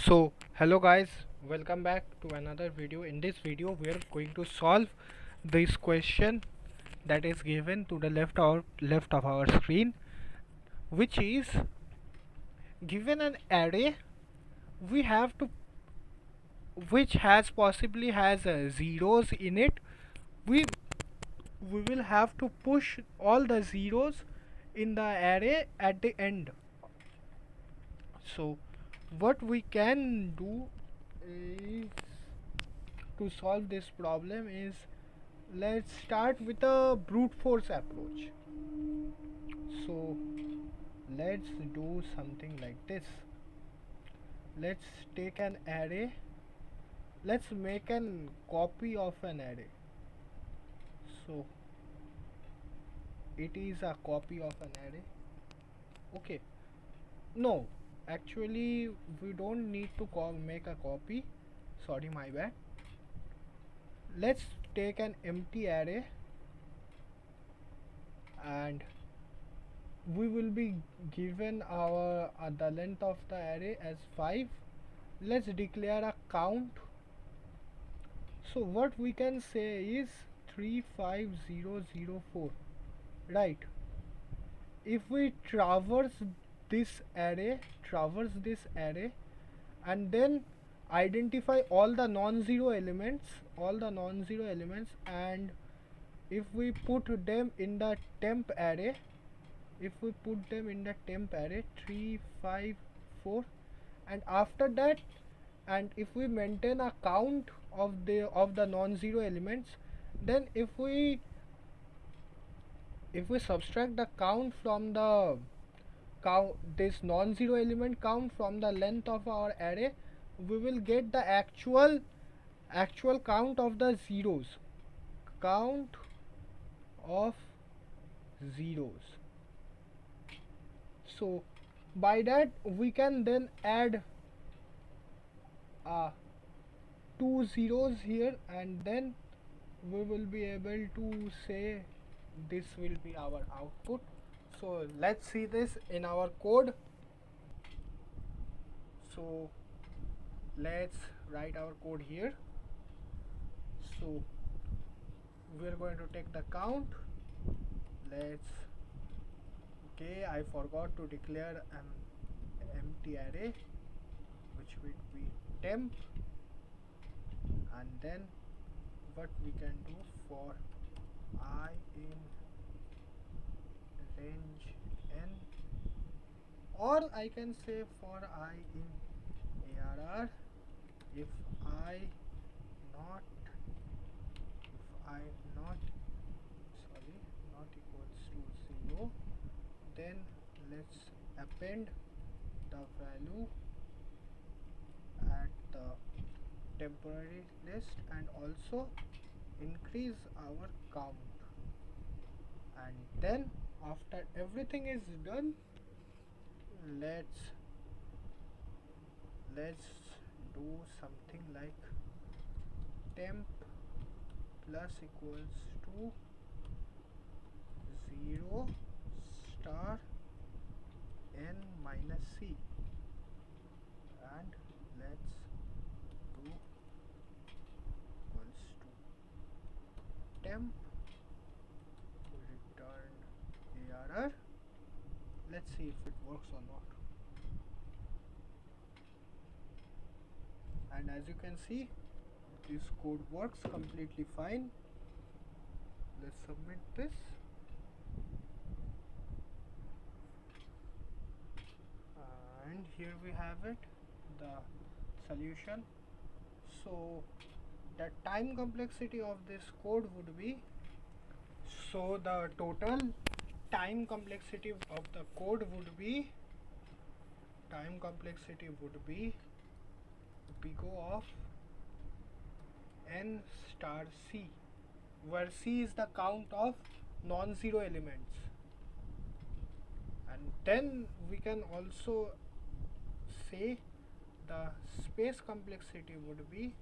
So hello guys, welcome back to another video. In this video we are going to solve this question that is given to the left of our screen, which is given an array we have to which has possibly has zeros in it. We we will have to push all the zeros in the array at the end. So what we can do is to solve this problem is, let's start with a brute force approach. So let's do something like this. Let's take an array. Let's make a copy of an array. So it is a copy of an array. Okay. No, actually we don't need to make a copy. Sorry, my bad. Let's take an empty array and we will be given our the length of the array as 5. Let's declare a count. So what we can say is 35004, right? If we traverse this array and then identify all the non-zero elements, and if we put them in the temp array, 3 5 4, and after that, and if we maintain a count of the non-zero elements, then if we subtract the count from the this non-zero element count from the length of our array, we will get the actual count of the count of zeros. So by that we can then add uh, two zeros here, and then we will be able to say this will be our output. So let's see this in our code. So let's write our code here. So we're going to take the count. Let's Okay, I forgot to declare an empty array which will be temp, and then what we can do for I in range n, or I can say for I in ARR, if I not not equals to 0, then let's append the value at the temporary list and also increase our count. And then after everything is done, let's do something like temp plus equals to 0 star n minus c, and let's do equals to temp return ARR. Let's see if it works or not. And as you can see, this code works completely fine. Let's submit this. And here we have it, the solution. So the time complexity of this code would be, so the total time complexity of the code would be big O of n star c, where c is the count of non-zero elements. And then we can also say the space complexity would be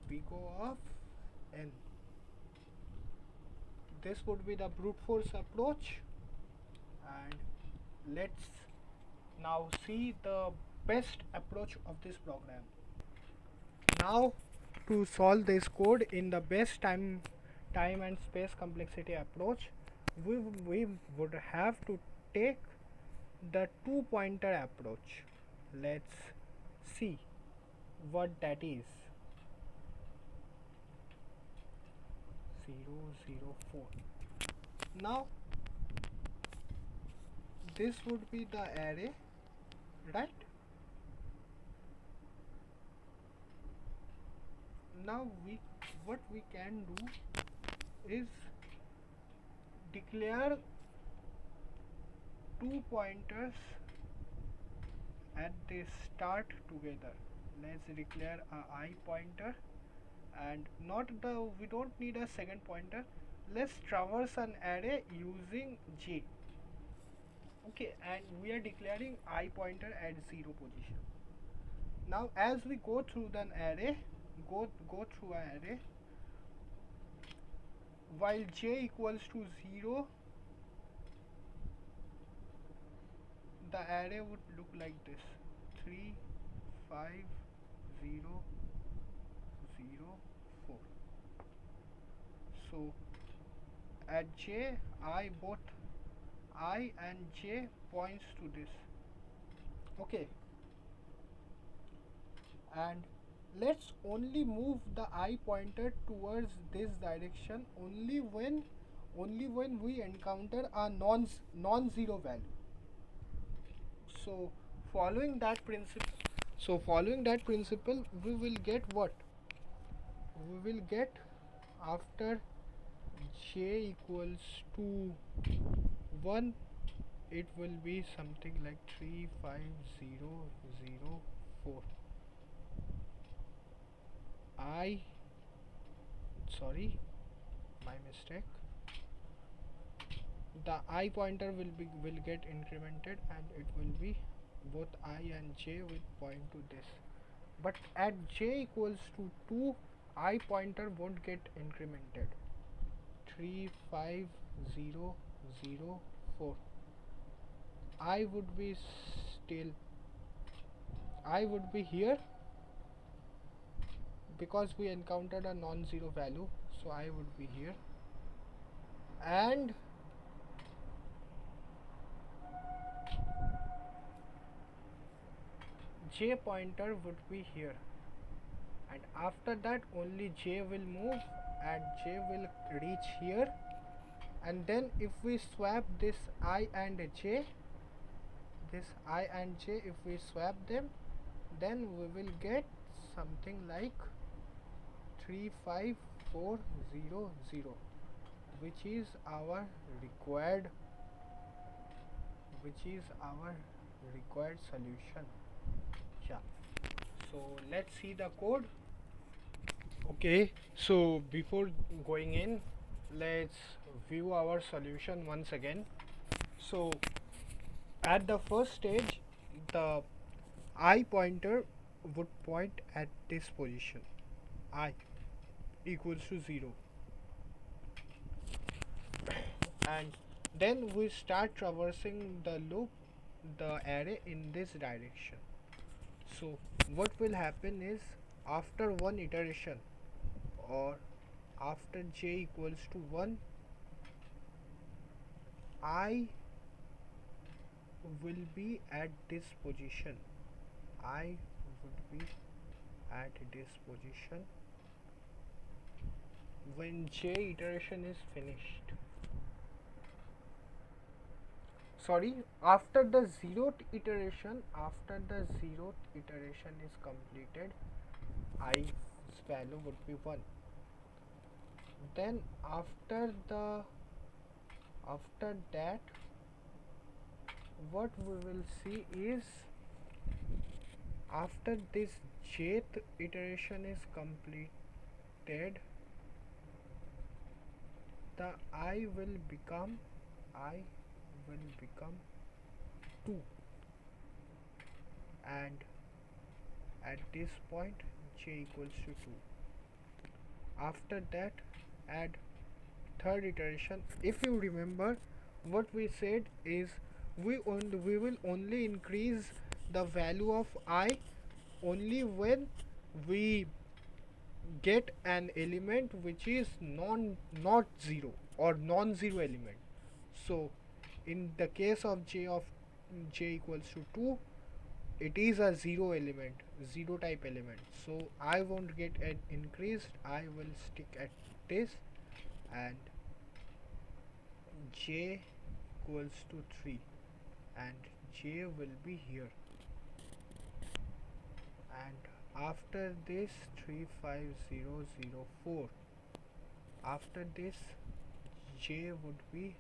big O of n. This would be the brute force approach, and let's now see the best approach of this program. Now, to solve this code in the best time and space complexity approach, we would have to take the two pointer approach. Let's see what that is. 004. Now this would be the array, right? Now what we can do is declare two pointers at the start together. Let's declare a I pointer, and not the we don't need a second pointer. Let's traverse an array using j. Okay, and we are declaring I pointer at 0 position. Now as we go through the array, go through an array, while j equals to 0, the array would look like this: 3 5 0 0 4. So at j, both I and j points to this. Okay, and let's only move the I pointer towards this direction only when we encounter a non-zero value. So following that principle, we will get what? We will get, after j equals to 1, it will be something like 3 5 0 0 4. Sorry, my mistake. The I pointer will get incremented, and it will be both I and j will point to this. But at j equals to 2, I pointer won't get incremented. 3 5 0 0 4. I would be here because we encountered a non-zero value, so I would be here, and j pointer would be here, and after that only j will move and j will reach here. And then if we swap this I and j, if we swap them, then we will get something like 3 5 4 0 0, which is our required solution. Yeah, so let's see the code. Okay, so before going in, let's view our solution once again. So at the first stage, the I pointer would point at this position, I equals to 0, and then we start traversing the array in this direction. So what will happen is, after one iteration, or after j equals to 1, I will be at this position. I would be at this position when j iteration is finished. Sorry, after the zeroth iteration is completed, i's value would be 1. Then after that, what we will see is, after this jth iteration is completed, the I will become 2, and at this point j equals to 2. After that, add third iteration. If you remember, what we said is, we will only increase the value of I only when we get an element which is not zero or non-zero element. So in the case of j equals to 2, it is a zero element, zero type element, so I won't get an increased, I will stick at this, and j equals to 3 and j will be here, and after this 35004, after this j would be,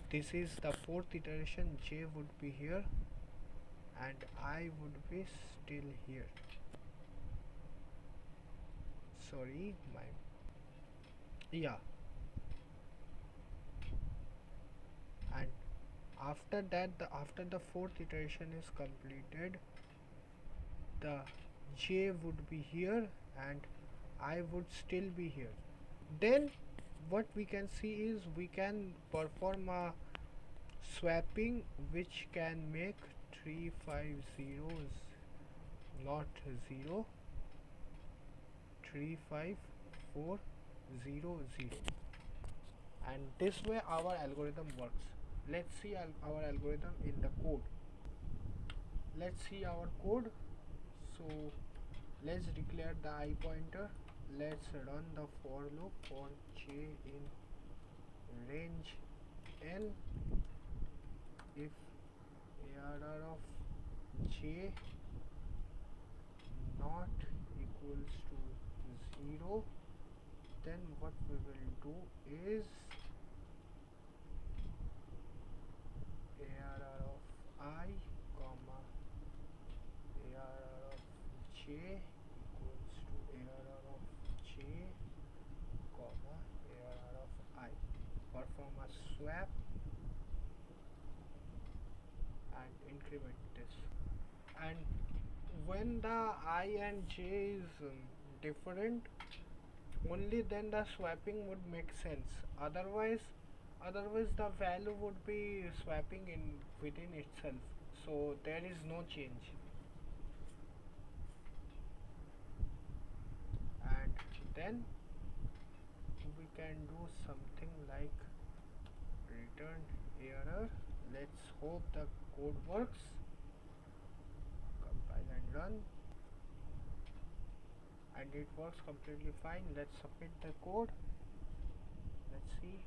this is the fourth iteration, j would be here and I would be still here. Sorry, my, yeah, and after that, after the fourth iteration is completed, the j would be here and I would still be here. Then what we can see is we can perform a swapping which can make 350 not 0, 35400, and this way our algorithm works. Let's see our algorithm in the code. Let's see our code. So let's declare the I pointer. Let's run the for loop for j in range n if ARR of j not equals to 0, then what we will do is ARR of I comma ARR of j equals to ARR of j comma ARR of I. Perform a swap and increment this. And when the I and j is different, only then the swapping would make sense. Otherwise the value would be swapping in within itself, so there is no change. And then we can do something like return error. Let's hope the code works. Compile and run, and it works completely fine. Let's submit the code. Let's see.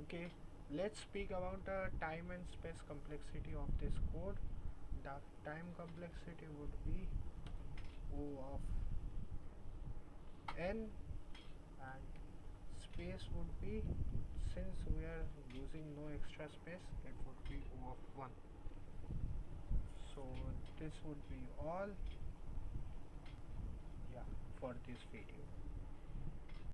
Okay, let's speak about the time and space complexity of this code. The time complexity would be O of n, and space would be, since we are using no extra space, it would be O of 1. So this would be all, yeah, for this video.